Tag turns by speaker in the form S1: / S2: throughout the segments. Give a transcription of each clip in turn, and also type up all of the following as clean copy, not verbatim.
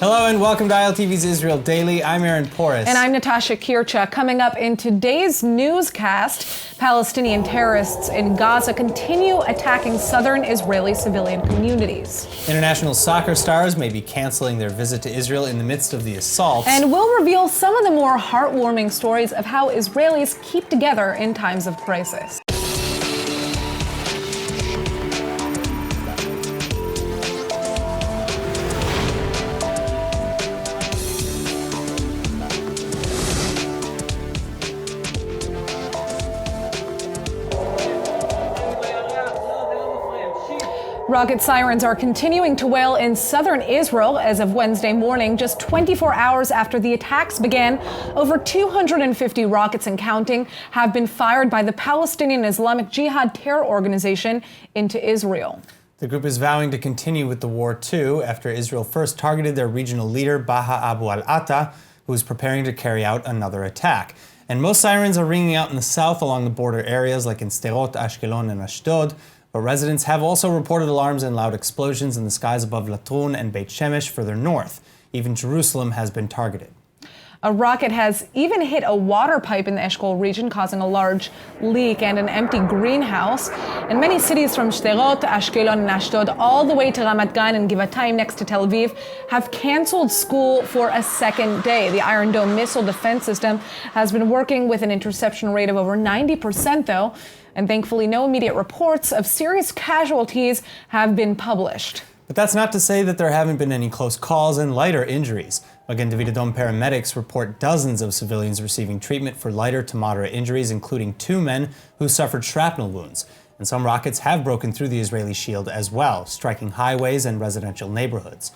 S1: Hello and welcome to ILTV's Israel Daily. I'm Aaron Porras.
S2: And I'm Natasha Kircha. Coming up in today's newscast, Palestinian terrorists in Gaza continue attacking southern Israeli civilian communities.
S1: International soccer stars may be canceling their visit to Israel in the midst of the assaults.
S2: And we'll reveal some of the more heartwarming stories of how Israelis keep together in times of crisis. Rocket sirens are continuing to wail in southern Israel as of Wednesday morning, just 24 hours after the attacks began. Over 250 rockets and counting have been fired by the Palestinian Islamic Jihad terror organization into Israel.
S1: The group is vowing to continue with the war too, after Israel first targeted their regional leader, Baha Abu al-Atta, who is preparing to carry out another attack. And most sirens are ringing out in the south along the border areas like in Sderot, Ashkelon, and Ashdod. But residents have also reported alarms and loud explosions in the skies above Latrun and Beit Shemesh further north. Even Jerusalem has been targeted.
S2: A rocket has even hit a water pipe in the Eshkol region, causing a large leak and an empty greenhouse. And many cities from Sderot, Ashkelon, and Ashdod, all the way to Ramat Gan and Givatayim next to Tel Aviv, have canceled school for a second day. The Iron Dome missile defense system has been working with an interception rate of over 90%, though. And thankfully, no immediate reports of serious casualties have been published.
S1: But that's not to say that there haven't been any close calls and lighter injuries. Again, David Adom paramedics report dozens of civilians receiving treatment for lighter to moderate injuries, including 2 men who suffered shrapnel wounds. And some rockets have broken through the Israeli shield as well, striking highways and residential neighborhoods.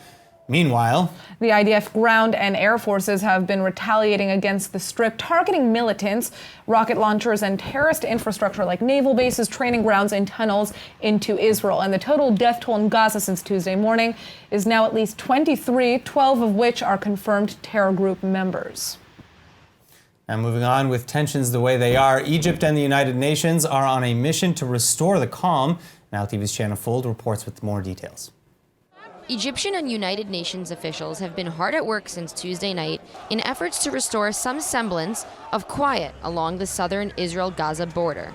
S1: Meanwhile,
S2: the IDF ground and air forces have been retaliating against the Strip, targeting militants, rocket launchers, and terrorist infrastructure like naval bases, training grounds, and tunnels into Israel. And the total death toll in Gaza since Tuesday morning is now at least 23, 12 of which are confirmed terror group members.
S1: Now moving on, with tensions the way they are, Egypt and the United Nations are on a mission to restore the calm. Now TV's Shanna Fold reports with more details.
S3: Egyptian and United Nations officials have been hard at work since Tuesday night in efforts to restore some semblance of quiet along the southern Israel-Gaza border.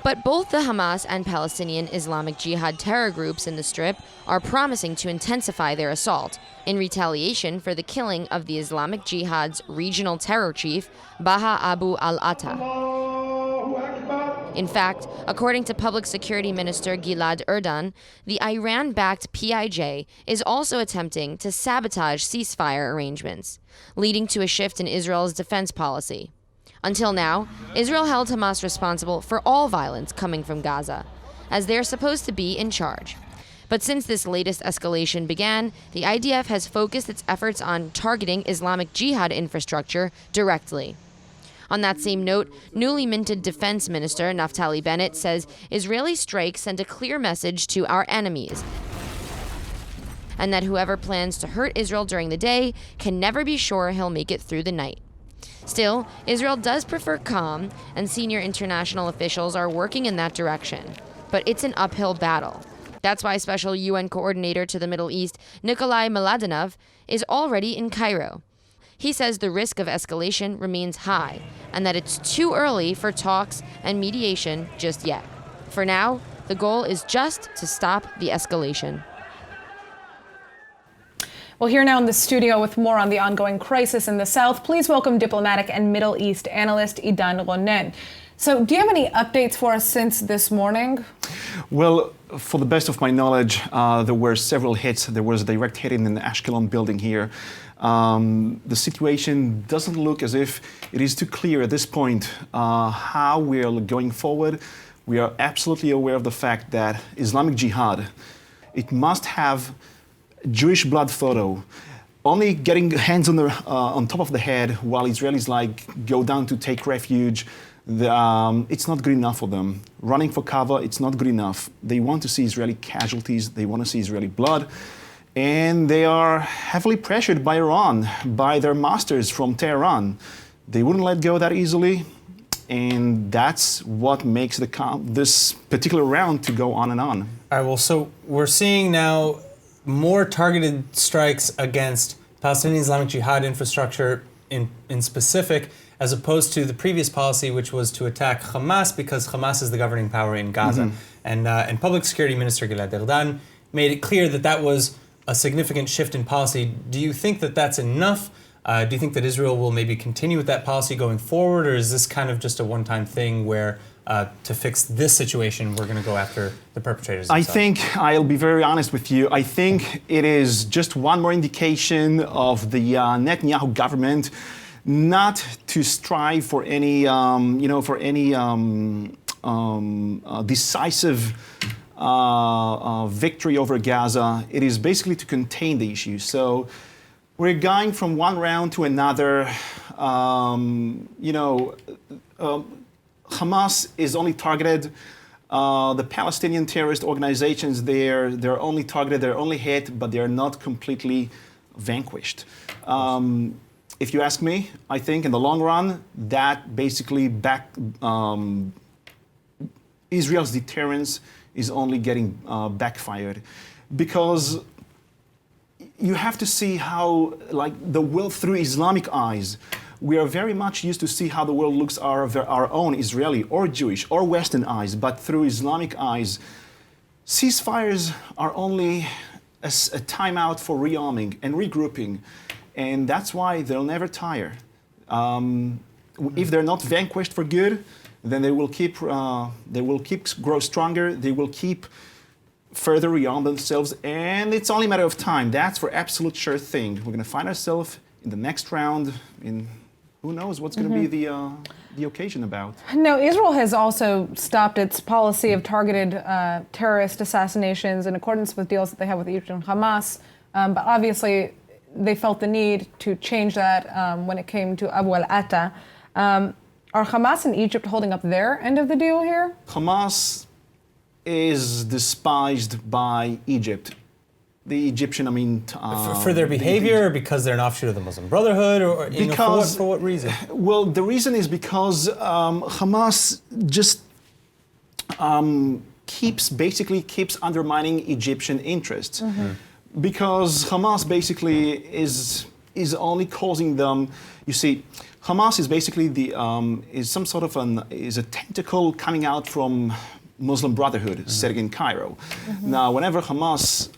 S3: But both the Hamas and Palestinian Islamic Jihad terror groups in the Strip are promising to intensify their assault in retaliation for the killing of the Islamic Jihad's regional terror chief, Baha Abu al-Atta. In fact, according to Public Security Minister Gilad Erdan, the Iran-backed PIJ is also attempting to sabotage ceasefire arrangements, leading to a shift in Israel's defense policy. Until now, Israel held Hamas responsible for all violence coming from Gaza, as they're supposed to be in charge. But since this latest escalation began, the IDF has focused its efforts on targeting Islamic Jihad infrastructure directly. On that same note, newly minted Defense Minister Naftali Bennett says Israeli strikes send a clear message to our enemies, and that whoever plans to hurt Israel during the day can never be sure he'll make it through the night. Still, Israel does prefer calm, and senior international officials are working in that direction. But it's an uphill battle. That's why Special UN Coordinator to the Middle East, Nikolai Mladenov, is already in Cairo. He says the risk of escalation remains high, and that it's too early for talks and mediation just yet. For now, the goal is just to stop the escalation.
S2: Well, here now in the studio with more on the ongoing crisis in the South, please welcome diplomatic and Middle East analyst Idan Ronen. So, do you have any updates for us since this morning?
S4: Well, for the best of my knowledge, there were several hits. There was a direct hit in the Ashkelon building here. The situation doesn't look as if it is too clear at this point how we are going forward. We are absolutely aware of the fact that Islamic Jihad, it must have Jewish blood photo. Only getting hands on top of the head while Israelis go down to take refuge, it's not good enough for them. Running for cover, it's not good enough. They want to see Israeli casualties. They want to see Israeli blood. And they are heavily pressured by Iran, by their masters from Tehran. They wouldn't let go that easily. And that's what makes this particular round to go on and on.
S1: All right, well, so we're seeing now more targeted strikes against Palestinian Islamic Jihad infrastructure in specific, as opposed to the previous policy, which was to attack Hamas because Hamas is the governing power in Gaza. And Public Security Minister Gilad Erdan made it clear that that was a significant shift in policy. Do you think that that's enough? Do you think that Israel will maybe continue with that policy going forward, or is this kind of just a one-time thing where to fix this situation, we're going to go after the perpetrators themselves?
S4: I think, I'll be very honest with you, I think it is just one more indication of the Netanyahu government not to strive for any, decisive victory over Gaza. It is basically to contain the issue. So we're going from one round to another. Hamas is only targeted. The Palestinian terrorist organizations, they're only targeted, they're only hit, but they're not completely vanquished. If you ask me, I think in the long run, that basically Israel's deterrence is only getting backfired, because you have to see how, like, the world through Islamic eyes. We are very much used to see how the world looks our own Israeli or Jewish or Western eyes, but through Islamic eyes, ceasefires are only a timeout for rearming and regrouping, and that's why they'll never tire. If they're not vanquished for good, then they will keep grow stronger. They will keep further rearm themselves, and it's only a matter of time. That's for absolute sure thing. We're going to find ourselves in the next round in. Who knows what's going to be the occasion about?
S2: No, Israel has also stopped its policy of targeted terrorist assassinations in accordance with deals that they have with Egypt and Hamas. But obviously, they felt the need to change that when it came to Abu al-Atta. Are Hamas and Egypt holding up their end of the deal here?
S4: Hamas is despised by Egypt. The Egyptian,
S1: for their behavior, or because they're an offshoot of the Muslim Brotherhood, or for what reason?
S4: Well, the reason is because Hamas just keeps undermining Egyptian interests, because Hamas basically is only causing them. You see, Hamas is basically is some sort of a tentacle coming out from Muslim Brotherhood sitting in Cairo. Now, whenever Hamas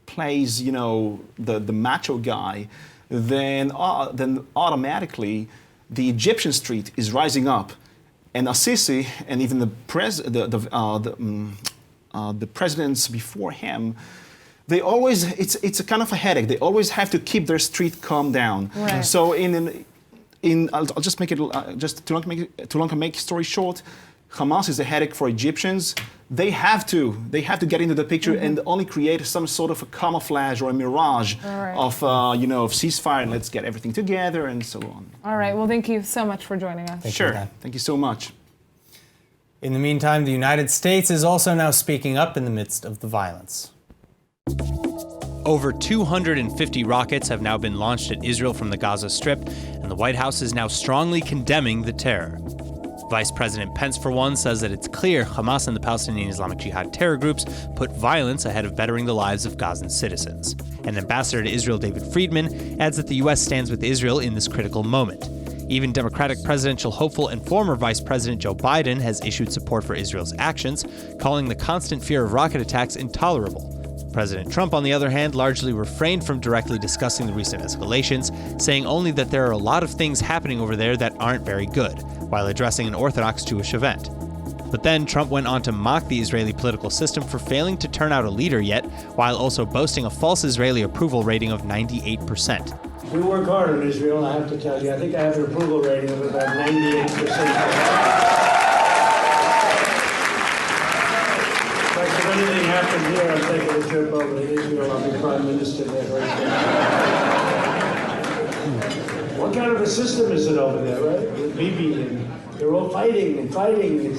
S4: plays, the macho guy, then automatically the Egyptian street is rising up, and Assisi and even the presidents before him, they always it's a kind of a headache. They always have to keep their street calm down.
S2: Right.
S4: So I'll just make it to make story short. Hamas is a headache for Egyptians. They have to get into the picture and only create some sort of a camouflage or a mirage of ceasefire and let's get everything together and so on.
S2: All right. Well, thank you so much for joining us.
S4: Thank you so much.
S1: In the meantime, the United States is also now speaking up in the midst of the violence. Over 250 rockets have now been launched at Israel from the Gaza Strip, and the White House is now strongly condemning the terror. Vice President Pence, for one, says that it's clear Hamas and the Palestinian Islamic Jihad terror groups put violence ahead of bettering the lives of Gazan citizens. And Ambassador to Israel David Friedman adds that the U.S. stands with Israel in this critical moment. Even Democratic presidential hopeful and former Vice President Joe Biden has issued support for Israel's actions, calling the constant fear of rocket attacks intolerable. President Trump, on the other hand, largely refrained from directly discussing the recent escalations, saying only that there are a lot of things happening over there that aren't very good, while addressing an Orthodox Jewish event. But then Trump went on to mock the Israeli political system for failing to turn out a leader yet, while also boasting a false Israeli approval rating of 98%.
S5: We work hard in Israel, I have to tell you. I think I have an approval rating of about 98%. If anything happened here, I'm taking a trip over to Israel. I'll be Prime Minister there very soon. What kind of a system is it over there, right? With Bibi, and they're all fighting and fighting.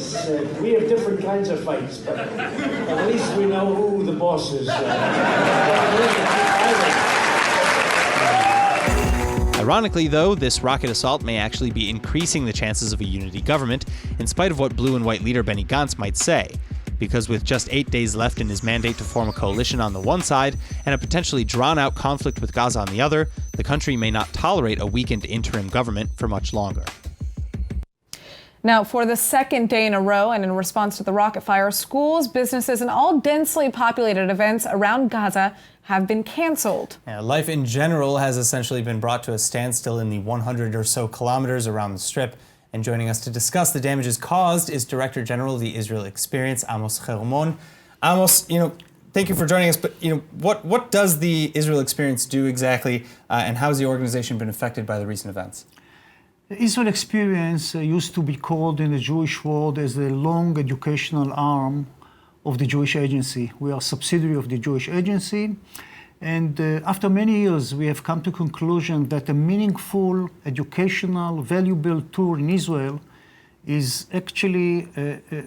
S5: We have different kinds of fights, but at least we know who the boss is.
S1: Ironically, though, this rocket assault may actually be increasing the chances of a unity government, in spite of what blue and white leader Benny Gantz might say. because with just 8 days left in his mandate to form a coalition on the one side and a potentially drawn-out conflict with Gaza on the other, the country may not tolerate a weakened interim government for much longer.
S2: Now, for the second day in a row, and in response to the rocket fire, schools, businesses, and all densely populated events around Gaza have been canceled.
S1: Yeah, life in general has essentially been brought to a standstill in the 100 or so kilometers around the Strip. And joining us to discuss the damages caused is Director General of the Israel Experience, Amos Hermon. Amos, thank you for joining us. But what does the Israel Experience do exactly, and how has the organization been affected by the recent events?
S6: The Israel Experience used to be called in the Jewish world as the long educational arm of the Jewish Agency. We are a subsidiary of the Jewish Agency, and after many years we have come to the conclusion that a meaningful, educational, valuable tour in Israel is actually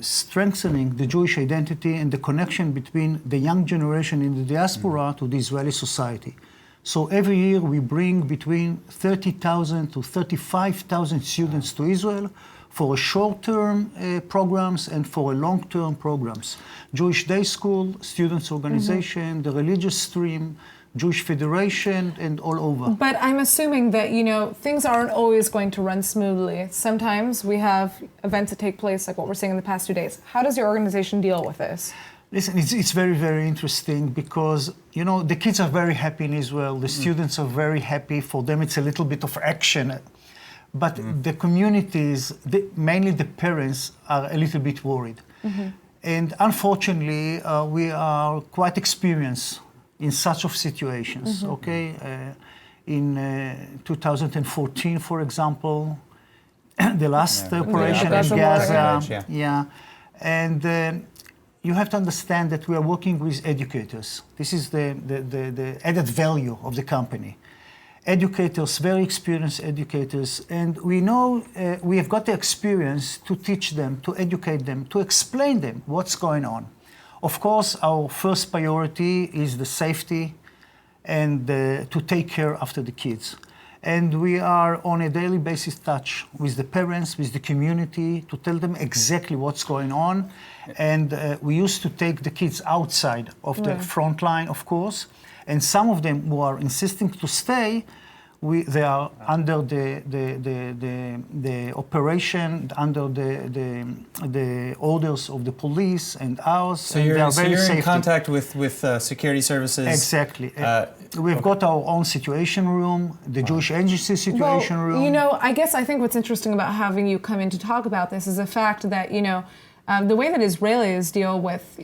S6: strengthening the Jewish identity and the connection between the young generation in the diaspora to the Israeli society. So every year we bring between 30,000 to 35,000 students to Israel for short-term programs and for long-term programs. Jewish Day School, Students Organization, the Religious Stream, Jewish Federation, and all over.
S2: But I'm assuming that, things aren't always going to run smoothly. Sometimes we have events that take place like what we're seeing in the past 2 days. How does your organization deal with this?
S6: Listen, it's very, very interesting because, the kids are very happy in Israel. The students are very happy. For them, it's a little bit of action. But the communities, mainly the parents, are a little bit worried. And unfortunately, we are quite experienced in such of situations, okay? In 2014, for example, the last operation in Gaza. And you have to understand that we are working with educators. This is the added value of the company. Educators, very experienced educators, and we know we have got the experience to teach them, to educate them, to explain them what's going on. Of course, our first priority is the safety and to take care after the kids. And we are on a daily basis touch with the parents, with the community, to tell them exactly what's going on. And we used to take the kids outside of the front line, of course. And some of them who are insisting to stay, they are under the operation, under the orders of the police and ours.
S1: So you're in contact with security services?
S6: Exactly. We've got our own situation room, the Jewish Agency situation room.
S2: I think what's interesting about having you come in to talk about this is the fact that, the way that Israelis deal with,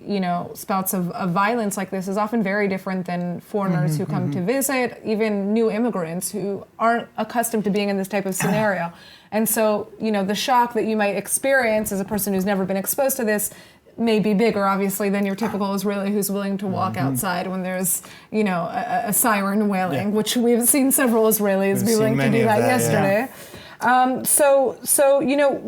S2: spouts of violence like this is often very different than foreigners who come to visit, even new immigrants who aren't accustomed to being in this type of scenario. And so, the shock that you might experience as a person who's never been exposed to this may be bigger, obviously, than your typical Israeli who's willing to walk outside when there's, a siren wailing, which we've seen several Israelis be willing to do that yesterday.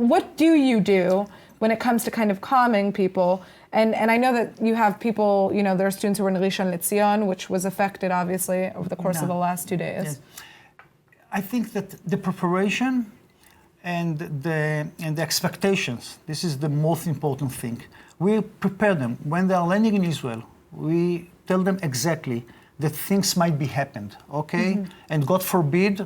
S2: What do you do when it comes to kind of calming people? And I know that you have people, there are students who were in Rishon LeZion, which was affected, obviously, over the course of the last 2 days.
S6: Yes. I think that the preparation and the expectations, this is the most important thing. We prepare them. When they are landing in Israel, we tell them exactly that things might be happened, okay? And God forbid,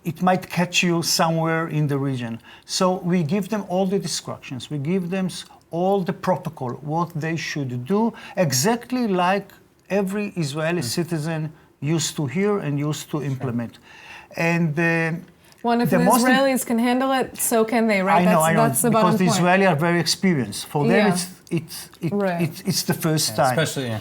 S6: it might catch you somewhere in the region. So we give them all the instructions. We give them all the protocol, what they should do, exactly like every Israeli citizen used to hear and used to implement. And
S2: well, if the Israelis can handle it, so can they, right?
S6: I know,
S2: that's the bottom point.
S6: Because the Israelis are very experienced. For them, it's the first time.
S1: Especially,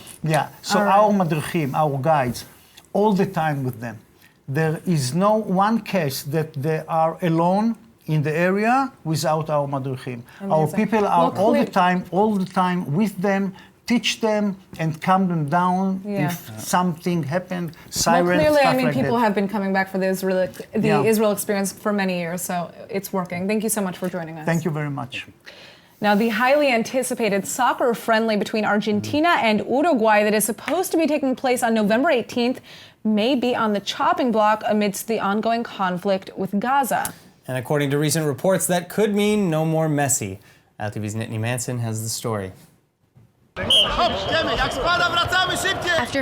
S6: So our madrichim, our guides, all the time with them. There is no one case that they are alone in the area without our madrichim. Our people are all the time with them, teach them and calm them down if something happened, sirens,
S2: clearly,
S6: stuff like
S2: people
S6: that.
S2: have been coming back for the Israel Experience for many years, so it's working. Thank you so much for joining us.
S6: Thank you very much.
S2: Now, the highly anticipated soccer friendly between Argentina and Uruguay that is supposed to be taking place on November 18th may be on the chopping block amidst the ongoing conflict with Gaza.
S1: And according to recent reports, that could mean no more Messi. ILTV's Nittany Manson has the story.
S7: After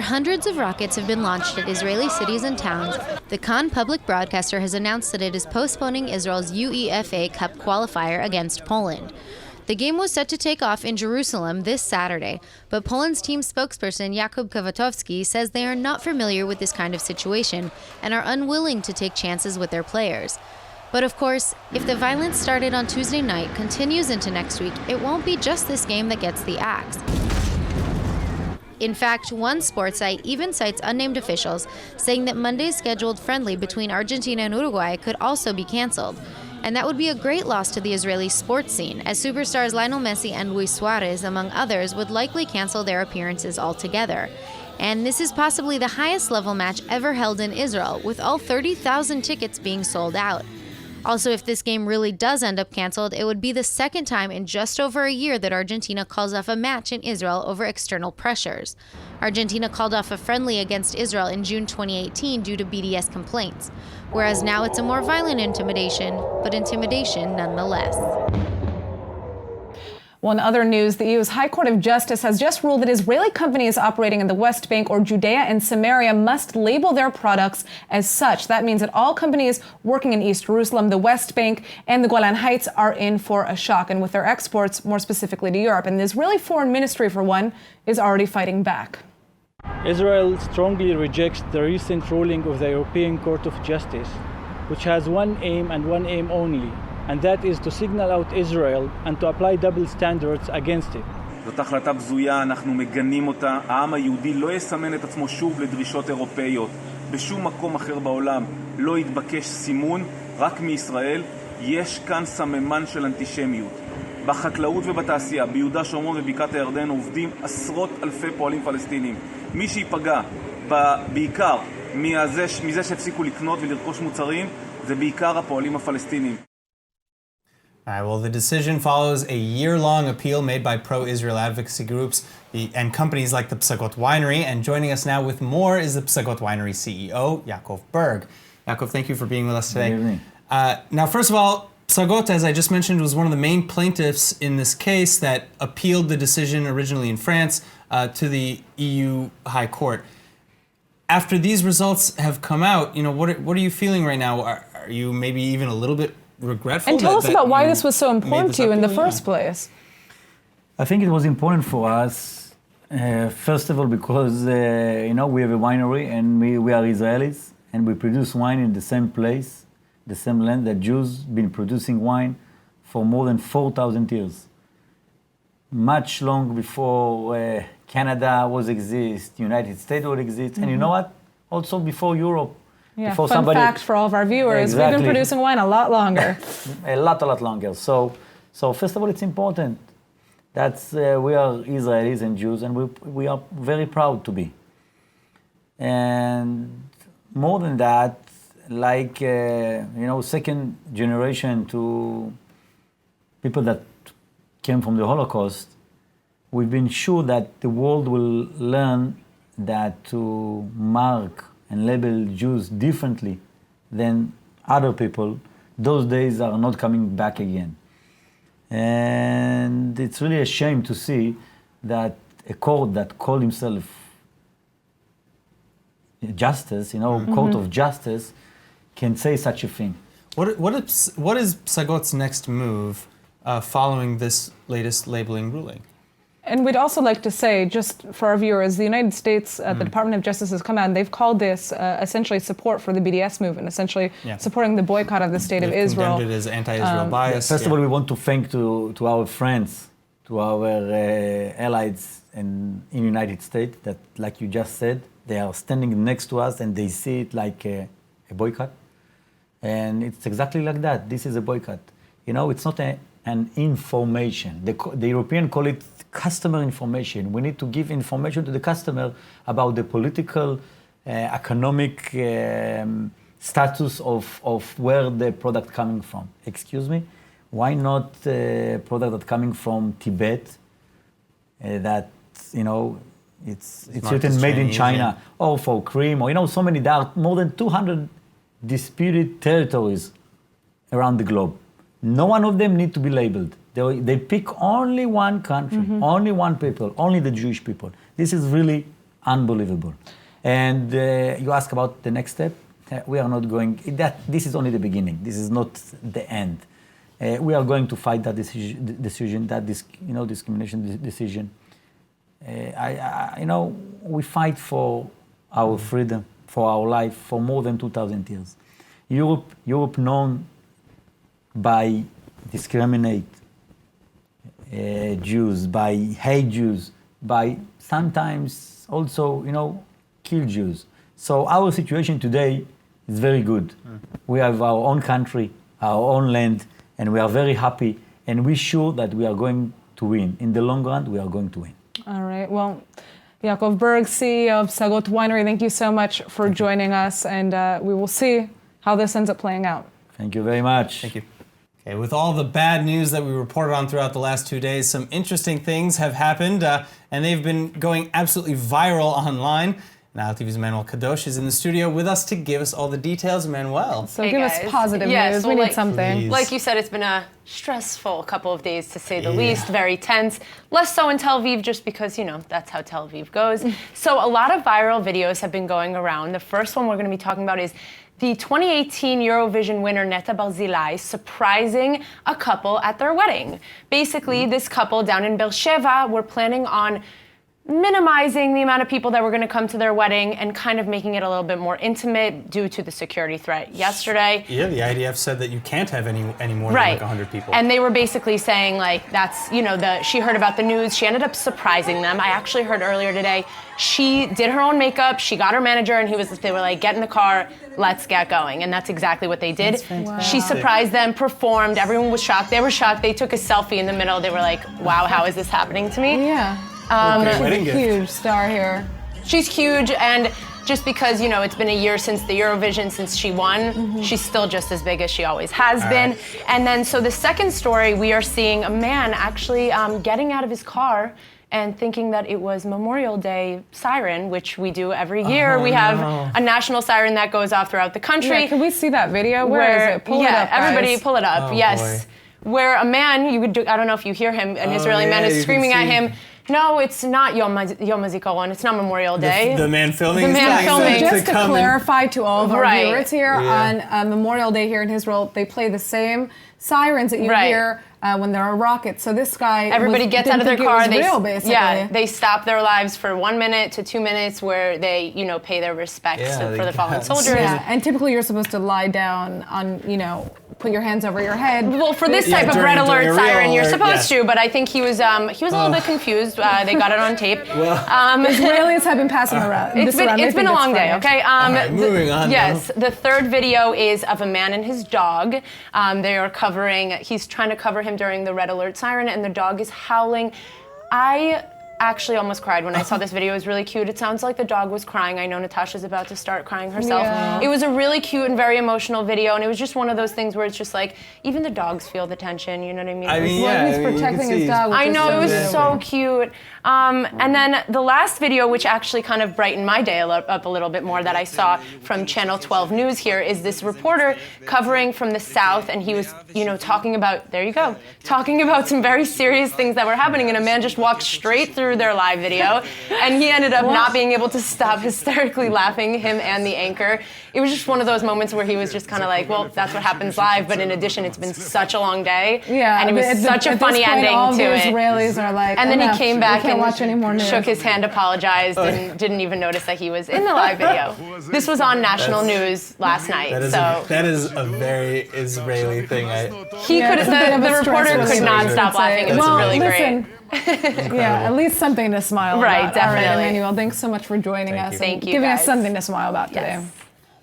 S7: hundreds of rockets have been launched at Israeli cities and towns, the Kan public broadcaster has announced that it is postponing Israel's UEFA Cup qualifier against Poland. The game was set to take off in Jerusalem this Saturday, but Poland's team spokesperson Jakub Kwiatkowski says they are not familiar with this kind of situation and are unwilling to take chances with their players. But of course, if the violence started on Tuesday night continues into next week, it won't be just this game that gets the axe. In fact, one sports site even cites unnamed officials saying that Monday's scheduled friendly between Argentina and Uruguay could also be canceled. And that would be a great loss to the Israeli sports scene, as superstars Lionel Messi and Luis Suarez, among others, would likely cancel their appearances altogether. And this is possibly the highest level match ever held in Israel, with all 30,000 tickets being sold out. Also, if this game really does end up canceled, it would be the second time in just over a year that Argentina calls off a match in Israel over external pressures. Argentina called off a friendly against Israel in June 2018 due to BDS complaints, whereas now it's a more violent intimidation, but intimidation nonetheless.
S2: Well, in other news, the EU's High Court of Justice has just ruled that Israeli companies operating in the West Bank or Judea and Samaria must label their products as such. That means that all companies working in East Jerusalem, the West Bank, and the Golan Heights are in for a shock, and with their exports, more specifically to Europe. And the Israeli Foreign Ministry, for one, is already fighting back.
S8: Israel strongly rejects the recent ruling of the European Court of Justice, which has one aim and one aim only, and that is to signal out Israel and to apply double standards against it.
S9: זאת החלטה בזויה, אנחנו מגנים אותה. העם היהודי לא יסמן את עצמו שוב לדרישות אירופאיות. בשום מקום אחר בעולם לא יתבקש סימון, רק מישראל. יש כאן סממן של אנטישמיות. בחקלאות ובתעשייה, ביהודה שומרון ובקעת הירדן עובדים עשרות אלפי פועלים פלסטינים. מי שיפגע בעיקר מזה שהפסיקו לקנות ולרכוש מוצרים, זה בעיקר הפועלים הפלסטינים.
S1: All right, well, the decision follows a year-long appeal made by pro-Israel advocacy groups and companies like the Psagot Winery. And joining us now with more is the Psagot Winery CEO, Yaakov Berg. Yaakov, thank you for being with us today.
S10: Good evening.
S1: Now, first of all, Psagot, as I just mentioned, was one of the main plaintiffs in this case that appealed the decision originally in France to the EU High Court. After these results have come out, what are you feeling right now? Are you maybe even a little bit regretful?
S2: And tell us about why this was so important to you in the first place.
S10: I think it was important for us, first of all, because we have a winery and we are Israelis and we produce wine in the same place, the same land that Jews been producing wine for more than 4,000 years. Much long before Canada was exist, United States would exist, and you know what? Also before Europe.
S2: Yeah, fun fact for all of our viewers,
S10: exactly.
S2: We've been producing wine a lot longer.
S10: a lot longer. So first of all, it's important that we are Israelis and Jews, and we are very proud to be. And more than that, like, second generation to people that came from the Holocaust, we've been sure that the world will learn that to mark and label Jews differently than other people, those days are not coming back again. And it's really a shame to see that a court that called himself justice, court of justice, can say such a thing.
S1: What is Psagot's next move following this latest labeling ruling?
S2: And we'd also like to say, just for our viewers, the United States, the Department of Justice has come out and they've called this essentially support for the BDS movement, essentially supporting the boycott of the state of Israel.
S1: Condemned it as anti-Israel bias.
S10: First of all, we want to thank to our friends, to our allies in the United States that, like you just said, they are standing next to us and they see it like a boycott. And it's exactly like that. This is a boycott. It's not an information. The European call it customer information. We need to give information to the customer about the political, economic status of where the product coming from. Excuse me? Why not product that coming from Tibet that, it's written made in China, or for cream, or so many, there are more than 200 disputed territories around the globe. No one of them need to be labeled. They pick only one country, only one people, only the Jewish people. This is really unbelievable. And you ask about the next step. We are not going. This is only the beginning. This is not the end. We are going to fight that decision, that discrimination decision. We fight for our freedom, for our life, for more than 2,000 years. Europe known by discriminate Jews, by hate Jews, by sometimes also, kill Jews. So our situation today is very good. We have our own country, our own land, and we are very happy, and we're sure that we are going to win. In the long run, we are going to win.
S2: All right. Well, Yaakov Berg, CEO of Psagot Winery, thank you so much for joining us, and we will see how this ends up playing out.
S10: Thank you very much.
S1: Thank you. Okay, with all the bad news that we reported on throughout the last 2 days, some interesting things have happened, and they've been going absolutely viral online. Now ILTV's Emmanuel Kadosh is in the studio with us to give us all the details. Emmanuel.
S2: So give us positive news. We need something.
S1: Please.
S11: Like you said, it's been a stressful couple of days, to say the least. Very tense. Less so in Tel Aviv, just because, that's how Tel Aviv goes. So a lot of viral videos have been going around. The first one we're going to be talking about is the 2018 Eurovision winner Netta Barzilai surprising a couple at their wedding. Basically, this couple down in Beersheva were planning on minimizing the amount of people that were going to come to their wedding and kind of making it a little bit more intimate due to the security threat yesterday.
S1: Yeah, the IDF said that you can't have any more than like 100 people.
S11: And they were basically saying that's, she heard about the news. She ended up surprising them. I actually heard earlier today, she did her own makeup. She got her manager and they were like, get in the car, let's get going. And that's exactly what they did. She surprised them, performed. Everyone was shocked. They were shocked. They took a selfie in the middle. They were like, wow, how is this happening to me?
S2: Yeah.
S1: She's
S2: a huge star here.
S11: She's huge, and just because, it's been a year since the Eurovision, since she won, she's still just as big as she always has been. Right. And then, so the second story, we are seeing a man actually getting out of his car and thinking that it was Memorial Day siren, which we do every year. We have a national siren that goes off throughout the country.
S2: Yeah, can we see that video? Where is it? Pull it up, guys.
S11: Everybody pull it up, yes.
S1: Boy.
S11: Where a man, I don't know if you hear him, an Israeli man is screaming at him, no, it's not Yom HaZikaron. It's not Memorial Day.
S1: The man filming.
S11: The man filming.
S2: Just to clarify to all of our viewers here,
S1: Yeah.
S2: on Memorial Day here in Israel, they play the same sirens that you hear when there are rockets. So this guy,
S11: everybody gets out of their car.
S2: They
S11: stop their lives for 1 minute to 2 minutes, where they, pay their respects for the fallen soldiers.
S2: Yeah, and typically you're supposed to lie down on, put your hands over your head.
S11: Well, for this type of red alert siren, you're supposed to, but I think he was a little bit confused. They got it on tape.
S2: Israelis have been passing around.
S11: It's been a long day, okay?
S1: Moving on.
S11: Yes, the third video is of a man and his dog. They are he's trying to cover him during the red alert siren, and the dog is howling. I actually almost cried when I saw this video. It was really cute. It sounds like the dog was crying. I know Natasha's about to start crying herself.
S2: Yeah.
S11: It was a really cute and very emotional video, and it was just one of those things where it's just like, even the dogs feel the tension, you know what I mean?
S2: He's protecting his dog.
S11: I know, it was so cute. And then the last video, which actually kind of brightened my day up a little bit more, that I saw from Channel 12 News here, is this reporter covering from the south, and he was, talking about some very serious things that were happening, and a man just walked straight through their live video, and he ended up not being able to stop hysterically laughing, him and the anchor. It was just one of those moments where he was just kind of like, well, that's what happens live, but in addition, it's been such a long day, and it was such a funny ending to it.
S2: Israelis are like,
S11: and then he came back and
S2: watch any more news.
S11: Shook his hand, apologized, and didn't even notice that he was in the live video. This was on national news last night.
S1: That is a very Israeli thing.
S11: The reporter could not stop laughing. It was really great.
S2: Yeah, at least something to smile about.
S11: Right, definitely.
S2: All right, Emmanuel, thanks so much for joining us.
S11: Thank you,
S2: giving
S11: guys.
S2: us something to smile about today.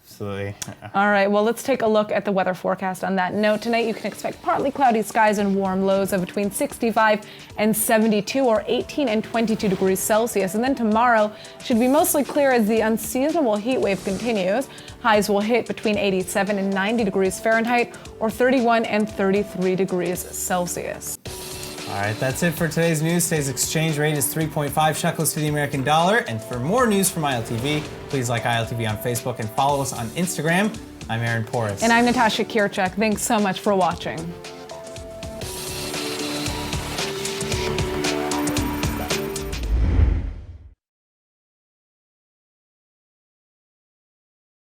S1: Absolutely.
S2: All right, well, let's take a look at the weather forecast on that note. Tonight, you can expect partly cloudy skies and warm lows of between 65 and 72 or 18 and 22 degrees Celsius. And then tomorrow should be mostly clear as the unseasonable heat wave continues. Highs will hit between 87 and 90 degrees Fahrenheit or 31 and 33 degrees Celsius.
S1: All right, that's it for today's news. Today's exchange rate is 3.5 shekels to the American dollar. And for more news from ILTV, please like ILTV on Facebook and follow us on Instagram. I'm Aaron Porras.
S2: And I'm Natasha Kirchak. Thanks so much for watching.